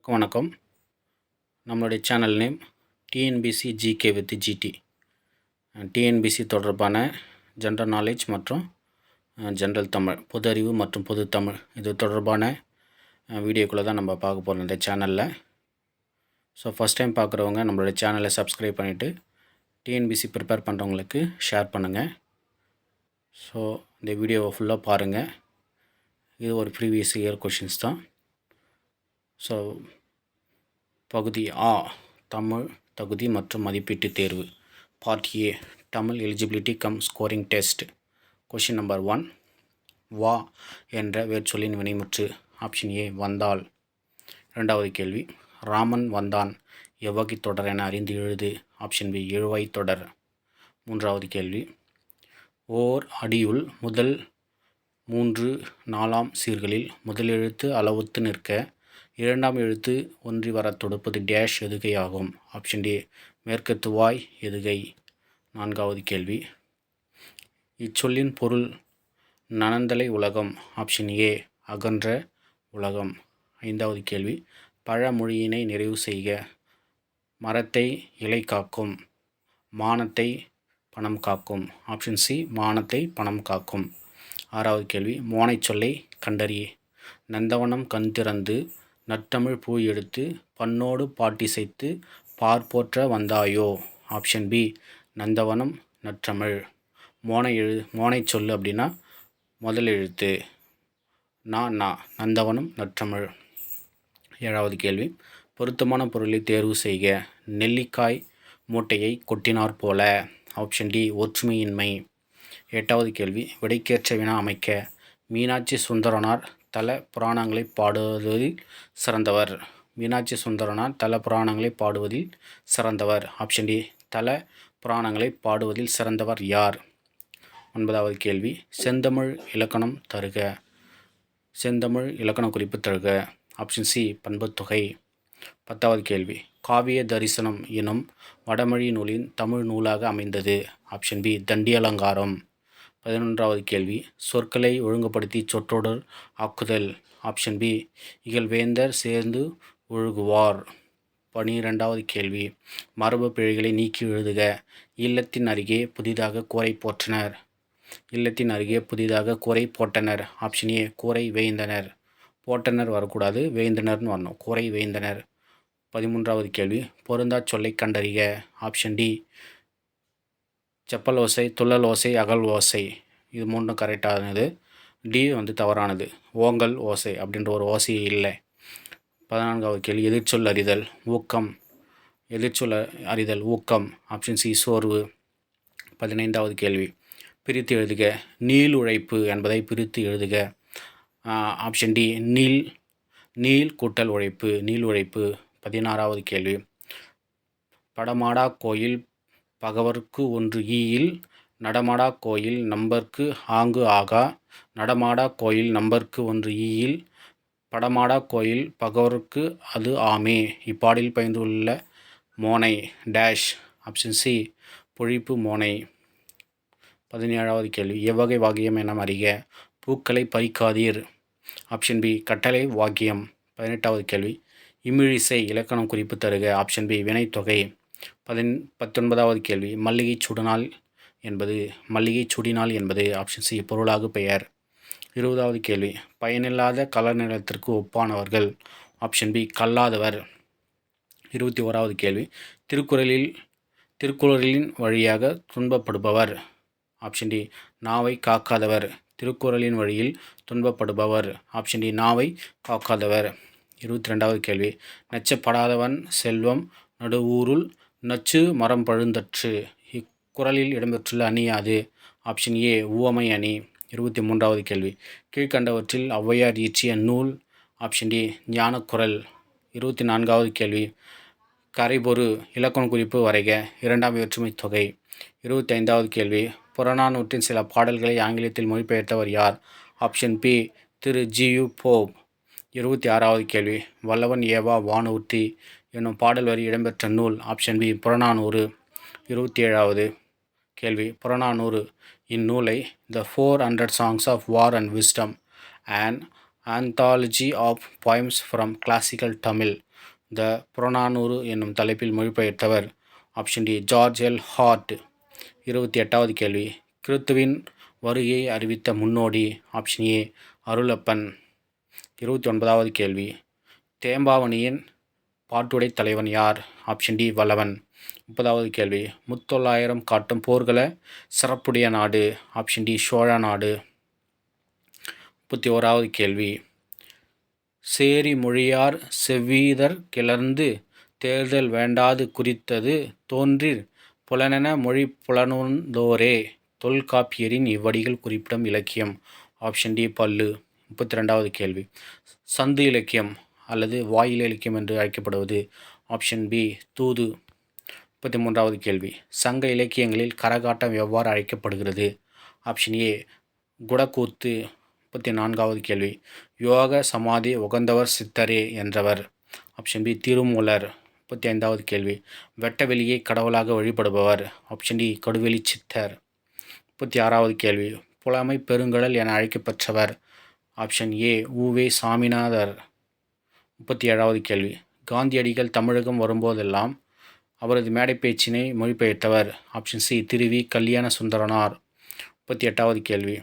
வணக்கம். நம்மளுடைய channel name TNPSC GK with GT. TNPSC தொடர்பான ஜென்ரல் நாலேஜ் மற்றும் ஜென்ரல் தமிழ், பொது அறிவு மற்றும் பொது தமிழ் இது தொடர்பான வீடியோக்குள்ளே தான் நம்ம பார்க்க போகிறோம் இந்த சேனலில். ஸோ ஃபஸ்ட் டைம் பார்க்குறவங்க நம்மளுடைய சேனலை சப்ஸ்கிரைப் பண்ணிவிட்டு டிஎன்பிசி ப்ரிப்பேர் பண்ணுறவங்களுக்கு ஷேர் பண்ணுங்கள். ஸோ இந்த வீடியோவை ஃபுல்லாக பாருங்கள். இது ஒரு ப்ரீவியஸ் இயர் கொஷின்ஸ் தான். ஸோ பகுதி ஆ, தமிழ் தகுதி மற்றும் மதிப்பீட்டு தேர்வு, part A, Tamil eligibility come scoring test. Question number 1, வா என்ற வேர்ச்சொல்லின் வினைமுற்று. ஆப்ஷன் ஏ வந்தால். இரண்டாவது கேள்வி, ராமன் வந்தான் எவ்வகை தொடர் என அறிந்து எழுது. ஆப்ஷன் பி எழுவாய் தொடர். மூன்றாவது கேள்வி, ஓர் அடியுள் முதல் 3 4 சீர்களில் முதல் எழுத்து அளவுத்து நிற்க இரண்டாம் எழுத்து ஒன்றி வர தொடுப்பது டேஷ் எதுகை ஆகும். ஆப்ஷன் டி மேற்கத்துவாய் எதுகை. நான்காவது கேள்வி, இச்சொல்லின் பொருள் நனந்தலை உலகம். ஆப்ஷன் ஏ அகன்ற உலகம். ஐந்தாவது கேள்வி, பழமொழியினை நிறைவு செய்க. மரத்தை இலை காக்கும், மானத்தை பணம் காக்கும். ஆப்ஷன் சி மானத்தை பணம் காக்கும். ஆறாவது கேள்வி, மோனை சொல்லை கண்டறிய. நந்தவனம் கண் திறந்து நற்றமிழ் பூ எடுத்து பண்ணோடு பாட்டிசைத்து பார்ப்போற்ற வந்தாயோ. ஆப்ஷன் பி நந்தவனம் நற்றமிழ். மோனை சொல்லு அப்படின்னா முதல் எழுத்து நா நந்தவனம் நற்றமிழ். ஏழாவது கேள்வி, பொருத்தமான பொருளை தேர்வு செய்க. நெல்லிக்காய் மூட்டையை கொட்டினார் போல. ஆப்ஷன் டி ஒற்றுமையின்மை. எட்டாவது கேள்வி, விடைக்கேற்ற வினா அமைக்க. மீனாட்சி சுந்தரனார் தல புராணங்களை பாடுவதில் சிறந்தவர். மீனாட்சி சுந்தரனார் தல புராணங்களை பாடுவதில் சிறந்தவர். ஆப்ஷன் டி தல புராணங்களை பாடுவதில் சிறந்தவர் யார். ஒன்பதாவது கேள்வி, செந்தமிழ் இலக்கணம் தருக. செந்தமிழ் இலக்கண குறிப்பு தருக. ஆப்ஷன் சி பண்புத்தொகை. பத்தாவது கேள்வி, காவிய தரிசனம் எனும் வடமொழி நூலின் தமிழ் நூலாக அமைந்தது. Option B Dandiyalankaram. 11வது கேள்வி, சொற்களை ஒழுங்குபடுத்தி சொற்றொடர் ஆக்குதல். ஆப்ஷன் பி இகழ்வேந்தர் சேர்ந்து ஒழுகுவார். 12வது கேள்வி, மரபு பிழைகளை நீக்கி எழுதுக. இல்லத்தின் அருகே புதிதாக கூரை போற்றனர். இல்லத்தின் அருகே புதிதாக கூரை போட்டனர். ஆப்ஷன் ஏ கூரை வேய்ந்தனர். போட்டனர் வரக்கூடாது, வேய்ந்தனர்னு வரணும். கூரை வேய்ந்தனர். 13வது கேள்வி, பொருந்தா சொல்லை கண்டறிக. ஆப்ஷன் டி செப்பல் ஓசை, துள்ளல் ஓசை, அகல் ஓசை. இது மூன்றும் கரெக்டானது. டி தவறானது. ஓங்கல் ஓசை அப்படின்ற ஒரு ஓசையே இல்லை. 14வது கேள்வி, எதிர்ச்சொல் அறிதல். ஊக்கம். எதிர்ச்சொல் அறிதல் ஊக்கம். ஆப்ஷன் சி சோர்வு. 15வது கேள்வி, பிரித்து எழுதுக. நீள் உழைப்பு என்பதை பிரித்து எழுதுக. ஆப்ஷன் டி நீள் கூட்டல் உழைப்பு, நீள் உழைப்பு. 16வது கேள்வி, படமாடா கோயில் பகவர்க்கு ஒன்று ஈயில் நடமாடா கோயில் நம்பர்க்கு ஆங்கு ஆகா. நடமாடா கோயில் நம்பர்க்கு ஒன்று ஈயில் படமாடா கோயில் பகவர்க்கு அது ஆமே. இப்பாடில் பயந்துள்ள மோனை டேஷ். ஆப்ஷன் சி பொழிப்பு மோனை. 17வது கேள்வி, எவ்வகை வாக்கியம் என அறிக. பூக்களை பறிக்காதீர். ஆப்ஷன் பி கட்டளை வாக்கியம். 18வது கேள்வி, இமிழிசை இலக்கணம் குறிப்பு தருக. ஆப்ஷன் பி வினைத்தொகை. 19வது கேள்வி, மல்லிகை சுடினால் என்பது ஆப்ஷன் சி பொருளாகு பெயர். 20வது கேள்வி, பயனில்லாத கலர் நிலத்திற்கு ஒப்பானவர்கள். Option B கல்லாதவர். 21வது கேள்வி, திருக்குறளின் வழியாக துன்பப்படுபவர். ஆப்ஷன் டி நாவை காக்காதவர். திருக்குறளின் வழியில் துன்பப்படுபவர். ஆப்ஷன் டி நாவை காக்காதவர். 22வது கேள்வி, நச்சப்படாதவன் செல்வம் நடுவூருள் நச்சு மரம் பழுந்தற்று. இக்குறளில் இடம்பெற்றுள்ள அணி யாது. ஆப்ஷன் ஏ உவமை அணி. 23வது கேள்வி, கீழ்கண்டவற்றில் ஔவையார் இயற்றிய நூல். Option D ஞானக்குறள். 24வது கேள்வி, கரைபொரு இலக்கண குறிப்பு வரைக. இரண்டாம் வேற்றுமை தொகை. 25வது கேள்வி, புறநானூற்றின் சில பாடல்களை ஆங்கிலத்தில் மொழிபெயர்த்தவர் யார். ஆப்ஷன் பி திரு ஜியு போப். 26வது கேள்வி, வல்லவன் ஏவா வானூர்தி என்னும் பாடல் வரி இடம்பெற்ற நூல். Option B Purananuru. 27வது கேள்வி, புறநானூறு இந்நூலை த 400 Songs of War and Wisdom, an anthology of poems from classical Tamil த புறநானூறு என்னும் தலைப்பில் மொழிபெயர்த்தவர்? Option D George L Hart. 28வது கேள்வி. கிறித்துவின் வருகையை அறிவித்த முன்னோடி? Option A Arulappan. 29வது கேள்வி. தேம்பாவணியின் பாட்டுடை தலைவன் யார்? ஆப்ஷன் டி வல்லவன். 30வது கேள்வி. முத்தொள்ளாயிரம் காட்டும் போர்க்கள சிறப்புடைய நாடு? ஆப்ஷன் டி சோழ நாடு. 31வது கேள்வி. சேரி மொழியார் செவ்வீதர் கிளர்ந்து தேர்தல் வேண்டாது குறித்தது தோன்றிற் புலனென மொழி புலனுந்தோரே தொல்காப்பியரின் இவ்வடிகள் குறிப்பிடும் இலக்கியம்? ஆப்ஷன் டி பல்லு. 32வது கேள்வி. சந்து இலக்கியம் அல்லது வாயில் இலக்கியம் என்று அழைக்கப்படுவது? ஆப்ஷன் பி தூது. 33வது கேள்வி. சங்க இலக்கியங்களில் கரகாட்டம் எவ்வாறு அழைக்கப்படுகிறது? Option A குடக்கூத்து. 34வது கேள்வி. யோக சமாதி உகந்தவர் சித்தரே என்றவர்? Option B Thirumoolar. 35வது கேள்வி. வெட்ட வெளியை கடவுளாக வழிபடுபவர்? ஆப்ஷன் டி கடுவெளி சித்தர். 36வது கேள்வி. புலமை பெருங்கடல் என அழைக்கப்பெற்றவர்? ஆப்ஷன் ஏ உவே சாமிநாதர். 37வது கேள்வி. காந்தியடிகள் தமிழகம் வரும்போதெல்லாம் அவரது மேடை பேச்சினை மொழிபெயர்த்தவர்? ஆப்ஷன் சி திருவி கல்யாண சுந்தரனார். 38வது கேள்வி.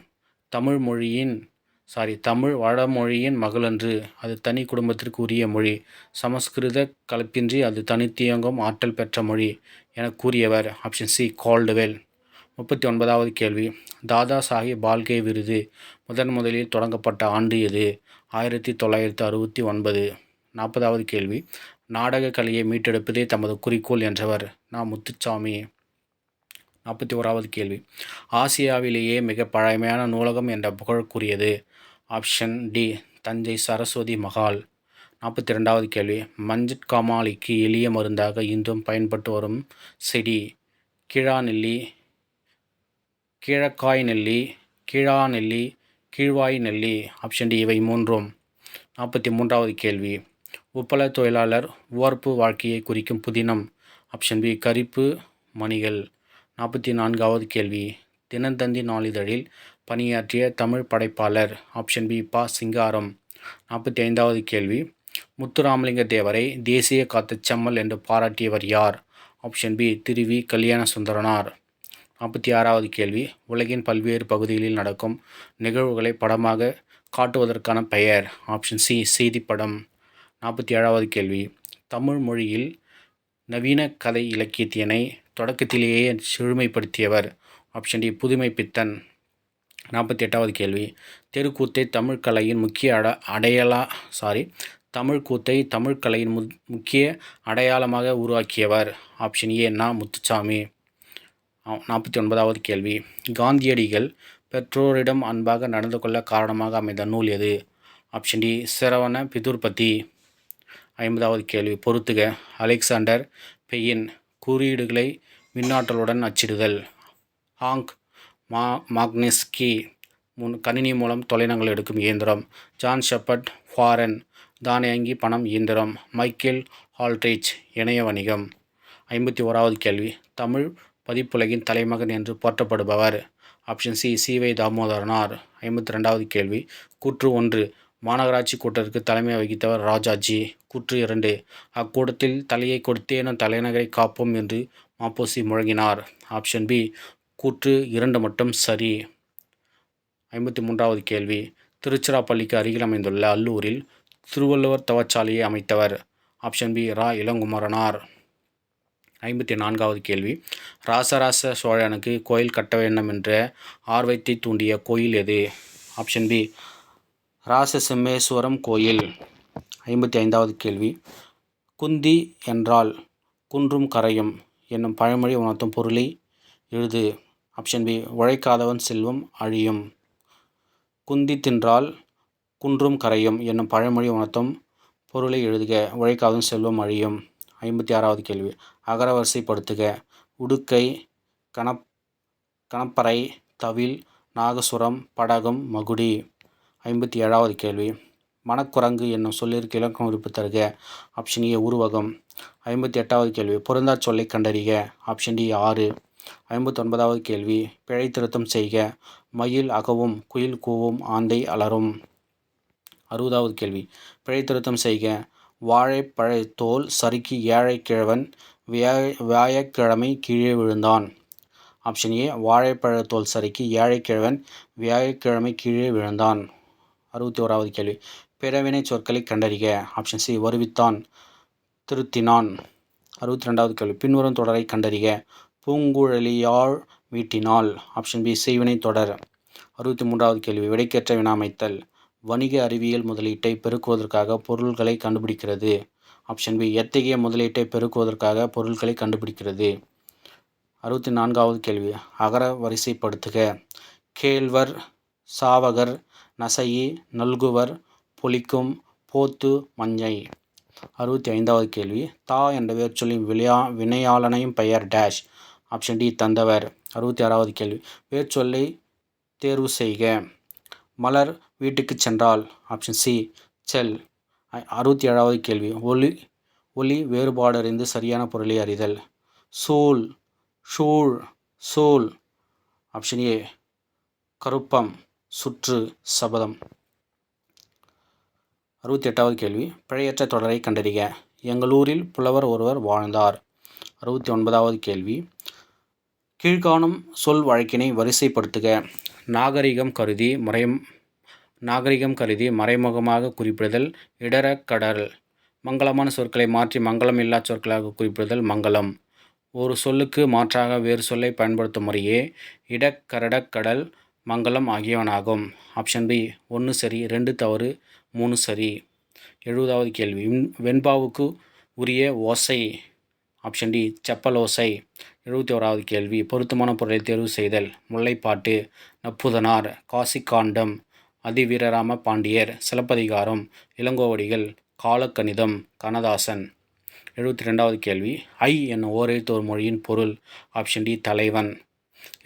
தமிழ் வடமொழியின் மகளன்று. அது தனி குடும்பத்திற்கு உரிய மொழி. சமஸ்கிருத கலப்பின்றி அது தனித்து இயங்கும் ஆற்றல் பெற்ற மொழி என கூறியவர்? Option C Caldwell. 39வது கேள்வி. தாதா சாஹிப் பால்கே விருது முதலில் தொடங்கப்பட்ட ஆண்டு எது? 1969. 40வது கேள்வி. நாடக கலையை மீட்டெடுப்பதே தமது குறிக்கோள் என்றவர்? முத்துசாமி. 41வது கேள்வி. ஆசியாவிலேயே மிக பழமையான நூலகம் என்ற புகழுக்குரியது? Option D Thanjai Saraswati Mahal. 42வது கேள்வி. மஞ்சட்காமாலைக்கு எளிய மருந்தாக இன்றும் பயன்பட்டு வரும் செடி? கீழாநெல்லி, கீழக்காய் நெல்லி, கீழாநெல்லி, கீழ்வாய் நெல்லி. ஆப்ஷன் டி இவை மூன்றும். 43வது கேள்வி. உப்பள தொழிலாளர் உவர்ப்பு வாழ்க்கையை குறிக்கும் புதினம்? ஆப்ஷன் பி கரிப்பு மணிகள். 44வது கேள்வி. தினத்தந்தி நாளிதழில் பணியாற்றிய தமிழ் படைப்பாளர்? ஆப்ஷன் பி ப சிங்காரம். 45வது கேள்வி. முத்துராமலிங்க தேவரை தேசிய காத்த செம்மல் என்று பாராட்டியவர் யார்? ஆப்ஷன் பி திருவி கல்யாண சுந்தரனார். 46வது கேள்வி. உலகின் பல்வேறு பகுதிகளில் நடக்கும் நிகழ்வுகளை படமாக காட்டுவதற்கான பெயர்? Option C செய்திப்படம். 47வது கேள்வி. தமிழ் மொழியில் நவீன கதை இலக்கியத்தினை தொடக்கத்திலேயே செழுமைப்படுத்தியவர்? ஆப்ஷன் டி புதுமை பித்தன். 48வது கேள்வி. தெருக்கூத்தை தமிழ்கலையின் முக்கிய அடையாளமாக உருவாக்கியவர்? Option A Muthusamy. 49வது கேள்வி. காந்தியடிகள் பெற்றோரிடம் அன்பாக நடந்து கொள்ள காரணமாக அமைந்த நூல் எது? ஆப்ஷன் டி சிரவண பிதுர்பதி. 50வது கேள்வி. பொறுத்துக. அலெக்சாண்டர் பெயின் குறியீடுகளை மின்னாற்றலுடன் அச்சிடுதல்? ஹாங்க் மாக்னெஸ்கி கணினி மூலம் தொலைநகல் எடுக்கும் இயந்திரம்? ஜான் ஷெப்பர்ட் ஃபாரன் தானியங்கி பணம் இயந்திரம்? மைக்கேல் ஹால்ட்ரிச் இணைய வணிகம்? 51வது கேள்வி. தமிழ் பதிப்புலகின் தலைமகன் என்று போற்றப்படுபவர்? Option C சி.வை. தாமோதரனார். 52வது கேள்வி. கூற்று 1. மாநகராட்சி கூட்டத்திற்கு தலைமை வகித்தவர் ராஜாஜி. கூற்று 2. அக்கூட்டத்தில் தலையை கொடுத்தேனும் தலைநகரை காப்போம் என்று மாப்போசி முழங்கினார். ஆப்ஷன் பி கூற்று 2 மட்டும் சரி. 53வது கேள்வி. திருச்சிராப்பள்ளிக்கு அருகில் அமைந்துள்ள அல்லூரில் திருவள்ளுவர் தவச்சாலையை அமைத்தவர்? ஆப்ஷன் பி ரா இளங்குமரனார். 54வது கேள்வி. ராசராச சோழனுக்கு கோயில் கட்ட வேண்டும் என்ற ஆர்வத்தை தூண்டிய கோயில் எது? ஆப்ஷன் பி ராசசிம்மேஸ்வரம் கோயில். 55வது கேள்வி. குந்தி என்றால் குன்றும் கரையும் என்னும் பழமொழி உணர்த்தும் பொருளை எழுது. ஆப்ஷன் பி உழைக்காதவன் செல்வம் அழியும். குந்தி தின்றால் குன்றும் கரையும் என்னும் பழமொழி உணர்த்தும் பொருளை எழுதுக. உழைக்காதவன் செல்வம் அழியும். 56வது கேள்வி. அகரவரிசைப்படுத்துக. உடுக்கை, கணப்பறை, தவில், நாகசுரம், படகம், மகுடி. 57வது கேள்வி. மணக்குரங்கு என்னும் சொல்லிற்கு இலக்கண குறிப்பு தருக. ஆப்ஷன் ஏ உருவகம். 58வது கேள்வி. பொருந்தா சொல்லை கண்டறிக. Option D 6. 59வது கேள்வி. பிழை திருத்தம் செய்க. மயில் அகவும், குயில் கூவும், ஆந்தை அலறும். 60வது கேள்வி. பிழை திருத்தம் செய்க. வாழைப்பழத்தோல் சறுக்கி ஏழை கிழவன் வியாழக்கிழமை கீழே விழுந்தான். ஆப்ஷன் ஏ வாழைப்பழத்தோல் சறுக்கி ஏழை கிழவன் வியாழக்கிழமை கீழே விழுந்தான். 61வது கேள்வி பிறவினை சொற்களை கண்டறிக. Option C வருவித்தான், திருத்தினான். 62வது கேள்வி பின்வரும் தொடரை கண்டறிக. பூங்குழலியாள் வீட்டினாள். ஆப்ஷன் பி செய்வினை தொடர். 63வது கேள்வி விடைக்கேற்ற வினா அமைத்தல். வணிக அறிவியல் முதலீட்டை பெருக்குவதற்காக பொருள்களை கண்டுபிடிக்கிறது. ஆப்ஷன் பி எத்தகைய முதலீட்டை பெருக்குவதற்காக பொருட்களை கண்டுபிடிக்கிறது. 64வது கேள்வி அகர வரிசைப்படுத்துக. கேழ்வர், சாவகர், நசையி, நல்குவர், பொலிக்கும், போத்து, மஞ்சை. 65வது கேள்வி தா என்ற வேர்ச்சொல்லின் வினையாளனையும் பெயர் டேஷ். ஆப்ஷன் டி தந்தவர். 66வது கேள்வி வேர்ச்சொல்லை தேர்வு செய்க. மலர் வீட்டுக்கு சென்றால். ஆப்ஷன் சி செல். 67வது கேள்வி ஒலி வேறுபாடறிந்து சரியான பொருளை அறிதல். சூல், ஷூல், சூல். ஆப்ஷன் ஏ கருப்பம், சுற்று, சபதம். 68வது கேள்வி பிழையற்ற தொடரை கண்டறிக. எங்களூரில் புலவர் ஒருவர் வாழ்ந்தார். 69வது கேள்வி கீழ்காணும் சொல் வழக்கினை வரிசைப்படுத்துக. நாகரிகம் கருதி மறைமுகமாக குறிப்பிடுதல் இடரக்கடல். மங்களமான சொற்களை மாற்றி மங்களம் இல்லா சொற்களாக குறிப்பிடுதல் மங்களம். ஒரு சொல்லுக்கு மாற்றாக வேறு சொல்லை பயன்படுத்தும் முறையே இடக்கரடக்கடல், மங்களம் ஆகியவனாகும். ஆப்ஷன் பி 1 சரி, 2 தவறு, 3 சரி. 70வது கேள்வி வெண்பாவுக்கு உரிய ஓசை. Option D செப்பலோசை. 71வது கேள்வி பொருத்தமான பொருளை தேர்வு செய்தல். முல்லைப்பாட்டு, நப்புதனார், காசிக்காண்டம், அதிவீரராம பாண்டியர், சிலப்பதிகாரம், இளங்கோவடிகள், காலக்கணிதம், கண்ணதாசன். 72வது கேள்வி ஐ என்னும் ஓரெழுத்து மொழியின் பொருள். ஆப்ஷன் டி தலைவன்.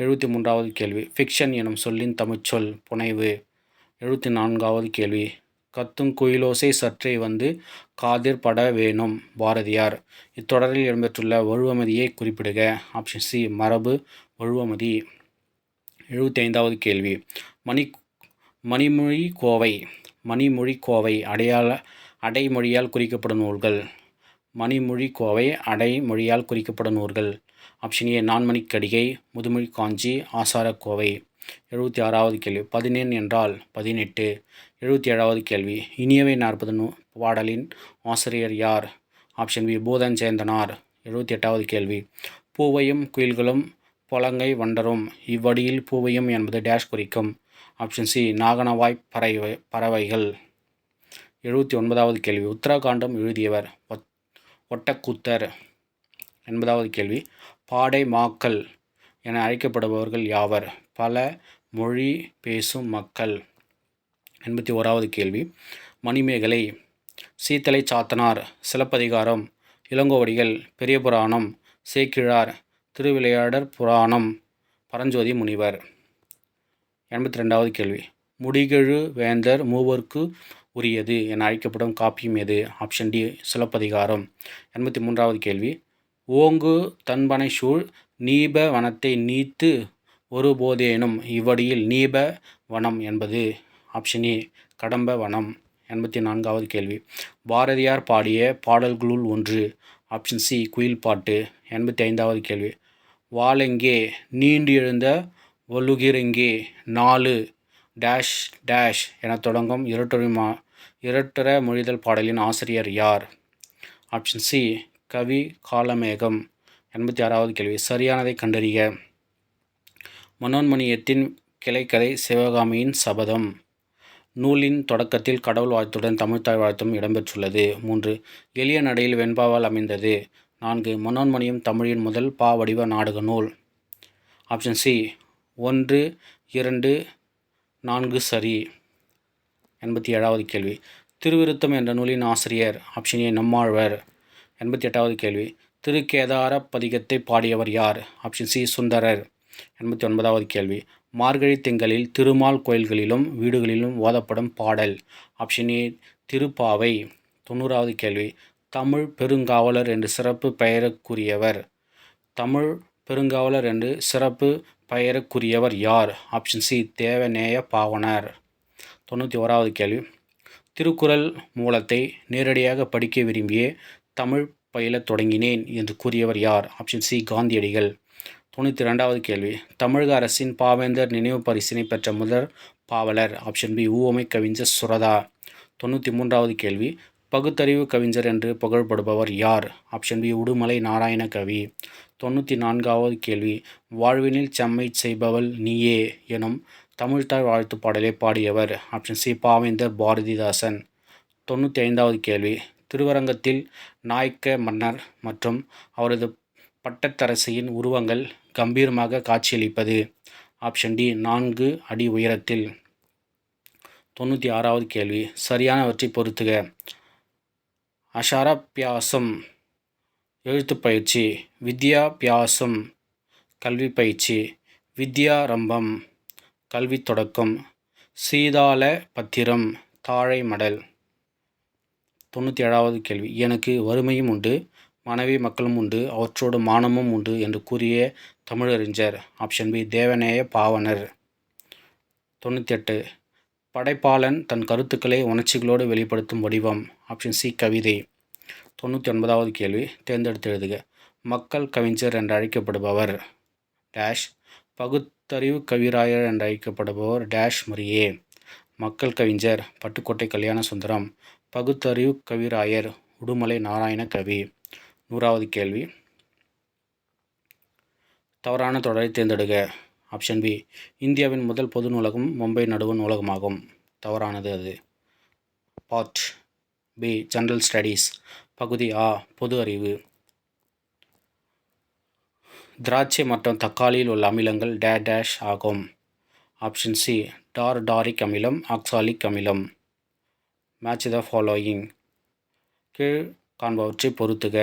73வது கேள்வி ஃபிக்ஷன் எனும் சொல்லின் தமிழ்ச்சொல் புனைவு. 74வது கேள்வி கத்தும் குயிலோசை சற்றே வந்து காதிர் பட வேணும் பாரதியார். இத்தொடரில் இடம்பெற்றுள்ள வழுவமதியை குறிப்பிடுக. ஆப்ஷன் சி மரபு வழுவமதி. 75வது கேள்வி மணிமொழிக்கோவை அடைமொழியால் குறிக்கப்படும் நூல்கள். மணிமொழிக்கோவை அடைமொழியால் குறிக்கப்படும் நூல்கள். ஆப்ஷன் ஏ நான்மணிக்கடிகை, முதுமொழி காஞ்சி, ஆசாரக்கோவை. 76வது கேள்வி 18 என்றால் 18. 77வது கேள்வி இனியவை 40 பாடலின் ஆசிரியர் யார்? Option B Poothanchendhanar. 78வது கேள்வி பூவையும் குயில்களும் பொலங்கை வண்டரும் இவ்வடியில் பூவையும் என்பது டேஷ் குறிக்கும். ஆப்ஷன் சி நாகனவாய் பறவைகள். 79வது கேள்வி உத்தரகாண்டம் எழுதியவர் ஒட்டக்கூத்தர். 80வது கேள்வி பாடை மாக்கள் என அழைக்கப்படுபவர்கள் யாவர்? பல மொழி பேசும் மக்கள். 81வது கேள்வி மணிமேகலை, சீத்தலை சாத்தனார், சிலப்பதிகாரம், இளங்கோவடிகள், பெரிய புராணம், சேக்கிழார், திருவிளையாடற் புராணம், பரஞ்சோதி முனிவர். 82வது கேள்வி முடிகெழு வேந்தர் மூவர்க்கு உரியது என அழைக்கப்படும் காப்பியம் எது? Option D Silappatikaram. 83வது கேள்வி ஓங்கு தன்பனை சூழ் நீப வனத்தை நீத்து ஒருபோதேனும் இவ்வடியில் நீப வனம் என்பது. ஆப்ஷன் ஏ கடம்ப வனம். 84வது கேள்வி பாரதியார் பாடிய பாடல்களுள் ஒன்று. ஆப்ஷன் சி குயில் பாட்டு. 85வது கேள்வி வாளெங்கே நீண்டு எழுந்த வலுகிரெங்கே 4 டேஷ் டேஷ் என தொடங்கும் இரட்டுற மொழிதல் பாடலின் ஆசிரியர் யார்? ஆப்ஷன் சி கவி காளமேகம். 86வது கேள்வி சரியானதை கண்டறிக. மனோன்மணியத்தின் கிளைக்கதை சிவகாமியின் சபதம். நூலின் தொடக்கத்தில் கடவுள் வாழ்த்துடன் தமிழ்த்தாய் வாழ்த்தும் இடம்பெற்றுள்ளது. 3 எளிய நடையில் வெண்பாவால் அமைந்தது. 4 மனோன்மணியம் தமிழின் முதல் பா வடிவ நாடக நூல். ஆப்ஷன் சி 1, 2, 4 சரி. 87வது கேள்வி திருவிருத்தம் என்ற நூலின் ஆசிரியர். Option A Nammalvar. 88வது கேள்வி திருக்கேதார பதிகத்தை பாடியவர் யார்? Option C Sundarar. 89வது கேள்வி மார்கழி திங்களில் திருமால் கோயில்களிலும் வீடுகளிலும் ஓதப்படும் பாடல். Option A Thiruppavai. 90வது கேள்வி தமிழ் பெருங்காவலர் என்று சிறப்பு பெயருக்குரியவர். தமிழ் பெருங்காவலர் என்று சிறப்பு பெயருக்குரியவர் யார்? Option C Devaneya Pavanar. 91வது கேள்வி திருக்குறள் மூலத்தை நேரடியாக படிக்க விரும்பியே தமிழ் பயிலத் தொடங்கினேன் என்று கூறியவர் யார்? ஆப்ஷன் சி காந்தியடிகள். 92வது கேள்வி. தமிழக அரசின் பாவேந்தர் நினைவு பரிசினை பெற்ற முதல் பாவலர்? ஆப்ஷன் பி உவமை கவிஞர் சுரதா. 93வது கேள்வி. பகுத்தறிவு கவிஞர் என்று புகழப்படுபவர் யார்? ஆப்ஷன் பி உடுமலை நாராயண கவி. 94வது கேள்வி. வாழ்வினில் செம்மை செய்பவள் நீயே எனும் தமிழ்த்தாய் வாழ்த்து பாடலை பாடியவர்? ஆப்ஷன் சி பாவேந்தர் பாரதிதாசன். 95வது கேள்வி. திருவரங்கத்தில் நாயக்க மன்னர் மற்றும் அவரது பட்டத்தரசியின் உருவங்கள் கம்பீரமாக காட்சியளிப்பது? ஆப்ஷன் டி 4 அடி உயரத்தில். 96வது கேள்வி. சரியானவற்றை பொறுத்துக. அஷராபியாசம் எழுத்து பயிற்சி, வித்யாபியாசம் கல்வி பயிற்சி, வித்யாரம்பம் கல்வி தொடக்கம், சீதால பத்திரம் தாழை மடல். 97வது கேள்வி. எனக்கு வறுமையும் உண்டு, மனைவி மக்களும் உண்டு, அவற்றோடு மானமும் உண்டு என்று கூறிய தமிழறிஞர்? Option B Devaneya Pavanar. 98. படைப்பாளன் தன் கருத்துக்களை உணர்ச்சிகளோடு வெளிப்படுத்தும் வடிவம்? ஆப்ஷன் சி கவிதை. 99வது கேள்வி. தேர்ந்தெடுத்து எழுதுக. மக்கள் கவிஞர் என்று அழைக்கப்படுபவர் டேஷ். பகுத்தறிவு கவிராயர் என்று அழைக்கப்படுபவர் டேஷ் முறையே. மக்கள் கவிஞர் பட்டுக்கோட்டை கல்யாண சுந்தரம், பகுத்தறிவு கவிராயர் உடுமலை நாராயண கவி. 100வது கேள்வி. தவறான தொடரை தேர்ந்தெடுக. ஆப்ஷன் பி இந்தியாவின் முதல் பொது நூலகம் மும்பை நடுவண் நூலகமாகும். தவறானது அது. Part B general studies. பகுதி ஆ பொது அறிவு. திராட்சை மற்றும் தக்காளியில் உள்ள அமிலங்கள் டேஷ் ஆகும். ஆப்ஷன் சி டாரிக் அமிலம், ஆக்சாலிக் அமிலம். Match the following. கீழ் காண்பவற்றை பொறுத்துக.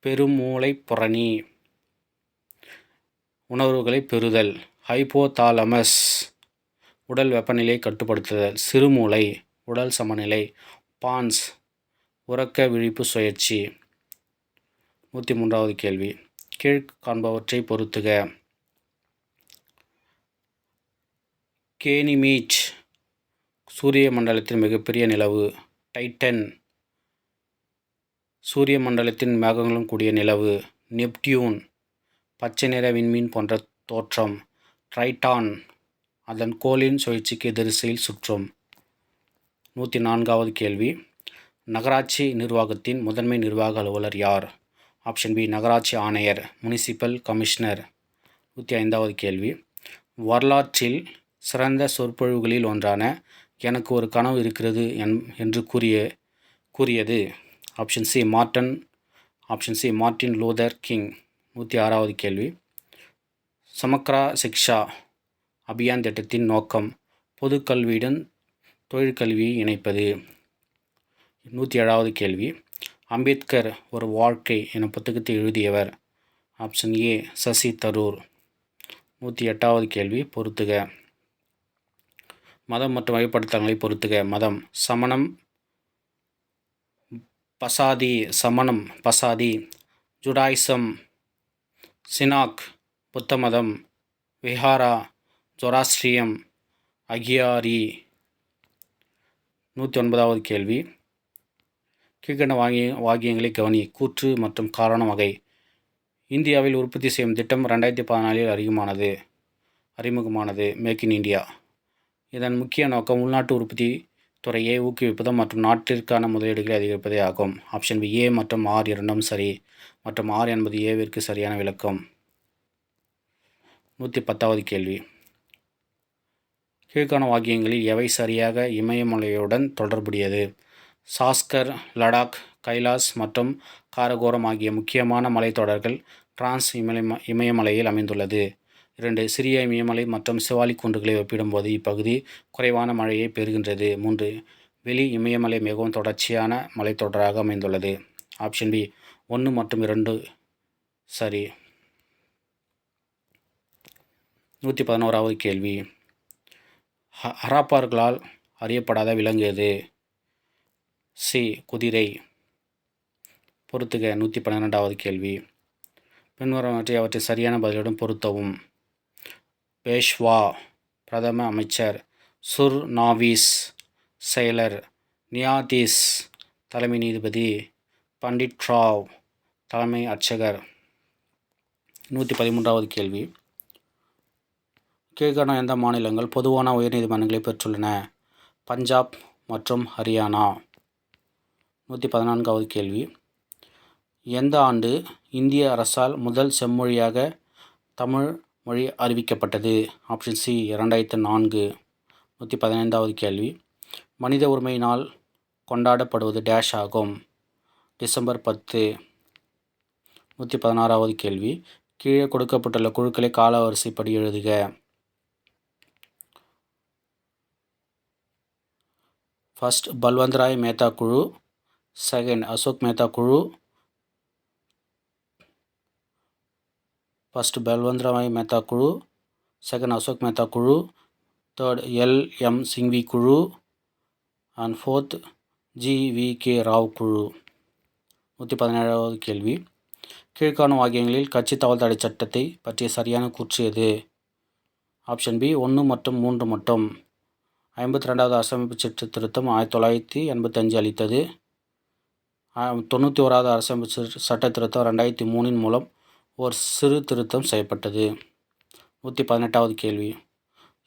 பெருமூளை புரணி உணர்வுகளை பெறுதல். ஹைபோதாலமஸ் உடல் வெப்பநிலையை கட்டுப்படுத்துதல். சிறுமூளை உடல் சமநிலை. பான்ஸ் உறக்க விழிப்பு சுழற்சி. 103வது கேள்வி. கீழ் காண்பவற்றை பொறுத்துக. கேனிமீட் சூரிய மண்டலத்தின் மிகப்பெரிய நிலவு. டைட்டன் சூரிய மண்டலத்தின் மேகங்களும் கூடிய நிலவு. நெப்டியூன் பச்சை நிற விண்மீன் போன்ற தோற்றம். ட்ரைட்டான் அதன் கோளின் சுழற்சிக்கு எதிர்திசையில் சுற்றும். 104வது கேள்வி. நகராட்சி நிர்வாகத்தின் முதன்மை நிர்வாக அலுவலர் யார்? ஆப்ஷன் பி நகராட்சி ஆணையர், முனிசிபல் கமிஷனர். 105வது கேள்வி. வரலாற்றில் சிறந்த சொற்பொழிவுகளில் ஒன்றான எனக்கு ஒரு கனவு இருக்கிறது என்று கூறியது? Option C Martin Luther King. 106வது கேள்வி. சமக்ரா சிக்ஷா அபியான் திட்டத்தின் நோக்கம் பொது கல்வியுடன் தொழிற்கல்வியை இணைப்பது. 107வது கேள்வி. அம்பேத்கர் ஒரு வாழ்க்கை எனும் புத்தகத்தை எழுதியவர்? Option A Shashi Tharoor. 108வது கேள்வி பொறுத்துக. மதம் மற்றும் வழிபடுத்தல்களை பொறுத்துக. மதம் சமணம் பசாதி, ஜுடாயிசம், சினாக் புத்த மதம், விஹாரா ஜொராஸ்ட்ரியம், அகியாரி. 109வது கேள்வி. கீழ்கண்ட வாக்கியங்களை கவனி. கூற்று மற்றும் காரணம் வகை. இந்தியாவில் உற்பத்தி செய்யும் திட்டம் 2014 அறிமுகமானது. Make in India. இதன் முக்கிய நோக்கம் உள்நாட்டு உற்பத்தி துறையை ஊக்குவிப்பது மற்றும் நாட்டிற்கான முதலீடுகளை அதிகரிப்பதே ஆகும். ஆப்ஷன் பி ஏ மற்றும் ஆர் இரண்டும் சரி மற்றும் ஆர் என்பது ஏவிற்கு சரியான விளக்கம். 110வது கேள்வி. கீழ்கான வாக்கியங்களில் எவை சரியாக இமயமலையுடன் தொடர்புடையது? சாஸ்கர், லடாக், கைலாஸ் மற்றும் காரகோரம் ஆகிய முக்கியமான மலைத்தொடர்கள் டிரான்ஸ் இமயமலையில் அமைந்துள்ளது. 2. சிறிய இமயமலை மற்றும் சிவாலிக் குன்றுகளை ஒப்பிடும்போது இப்பகுதி குறைவான மழையை பெறுகின்றது. 3. வெளி இமயமலை மிகவும் தொடர்ச்சியான மலைத்தொடராக அமைந்துள்ளது. ஆப்ஷன் பி 1 மற்றும் 2 சரி. 111வது கேள்வி. ஹராப்பார்களால் அறியப்படாத விலங்கு எது? சி குதிரை. பொறுத்துக. 112வது கேள்வி. பின்வருவனவற்றை அவற்றை சரியான பதிலுடன் பொருத்தவும். பேஷ்வா பிரதம அமைச்சர், சுர் நாவீஸ் செயலர், நியாதீஸ் தலைமை நீதிபதி, பண்டிட் ராவ் தலைமை அர்ச்சகர். 113வது கேள்வி, கீழ்காணும் எந்த மாநிலங்கள் பொதுவான உயர்நீதிமன்றங்களை பெற்றுள்ளன? பஞ்சாப் மற்றும் ஹரியானா. 114வது கேள்வி, எந்த ஆண்டு இந்திய அரசால் முதல் செம்மொழியாக தமிழ் மொழி அறிவிக்கப்பட்டது? Option C 2004. 115வது கேள்வி, மனித உரிமை நாள் கொண்டாடப்படுவது டேஷ் ஆகும்? டிசம்பர் 10. 116வது கேள்வி, கீழே கொடுக்கப்பட்டுள்ள குழுக்களை காலவரிசைப்படி எழுதுக. ஃபர்ஸ்ட் பல்வந்த்ராய் மேத்தா குழு, செகண்ட் அசோக் மேத்தா குழு, ஃபர்ஸ்ட் பல்வந்த்ராய் மேத்தா குழு, செகண்ட் அசோக் மேத்தா குழு, தேர்ட் எல்.எம். சிங்வி குழு அண்ட் ஃபோர்த் ஜி.வி.கே. ராவ் குழு. 117வது கேள்வி, கீழ்காணும் வாக்கியங்களில் கட்சி தகவல் தடை சட்டத்தை பற்றிய சரியான கூற்று எது? ஆப்ஷன் பி 1 மற்றும் 3 மட்டும். 52வது அரசமைப்பு சட்ட திருத்தம் 1985 அளித்தது. 91வது அரசமைப்பு சட்ட திருத்தம் 2003 மூலம் ஒரு சிறு திருத்தம் செய்யப்பட்டது. 118வது கேள்வி,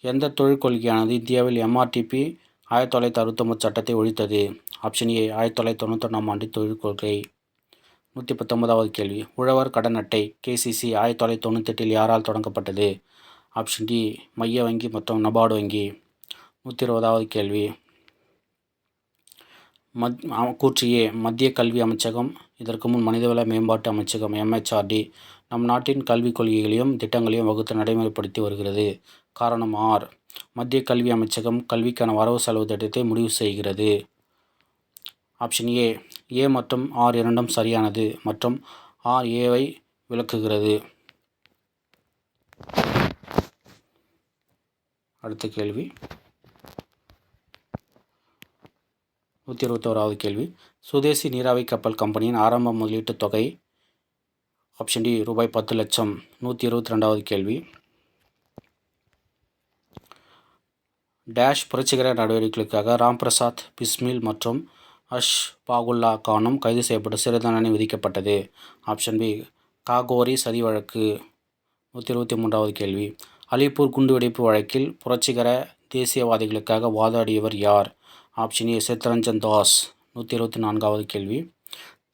எந்த தொழில் கொள்கையானது இந்தியாவில் எம்ஆர்டிபி 1969 சட்டத்தை ஒழித்தது? ஆப்ஷன் ஏ 1991ஆம் ஆண்டு தொழில் கொள்கை. 119வது கேள்வி, உழவர் கடன் அட்டை கேசிசி 1998 யாரால் தொடங்கப்பட்டது? ஆப்ஷன் டி மைய வங்கி மற்றும் நபார்டு வங்கி. 120வது கேள்வி, கூற்று ஏ, மத்திய கல்வி அமைச்சகம், இதற்கு முன் மனிதவள மேம்பாட்டு அமைச்சகம் MHRD, நம் நாட்டின் கல்விக் கொள்கைகளையும் திட்டங்களையும் வகுத்து நடைமுறைப்படுத்தி வருகிறது. காரணம் ஆர், மத்திய கல்வி அமைச்சகம் கல்விக்கான வரவு செலவு திட்டத்தை முடிவு செய்கிறது. ஆப்ஷன் ஏ மற்றும் ஆர் இரண்டும் சரியானது மற்றும் ஆர் ஏவை விளக்குகிறது. அடுத்த கேள்வி, 121வது கேள்வி, சுதேசி நீராவி கப்பல் கம்பெனியின் ஆரம்ப முதலீட்டுத் தொகை? ஆப்ஷன் டி ரூபாய் 10 லட்சம். 122வது கேள்வி, டேஷ் புரட்சிகர நடவடிக்கைகளுக்காக ராம்பிரசாத் பிஸ்மில் மற்றும் அஷ்பாகுல்லா கானும் கைது செய்யப்பட்டு சிறை தண்டனை விதிக்கப்பட்டது? ஆப்ஷன் பி காகோரி சதி வழக்கு. 123வது கேள்வி, அலிப்பூர் குண்டுவெடிப்பு வழக்கில் புரட்சிகர தேசியவாதிகளுக்காக வாதாடியவர் யார்? Option A Chittaranjan Das. 124வது கேள்வி,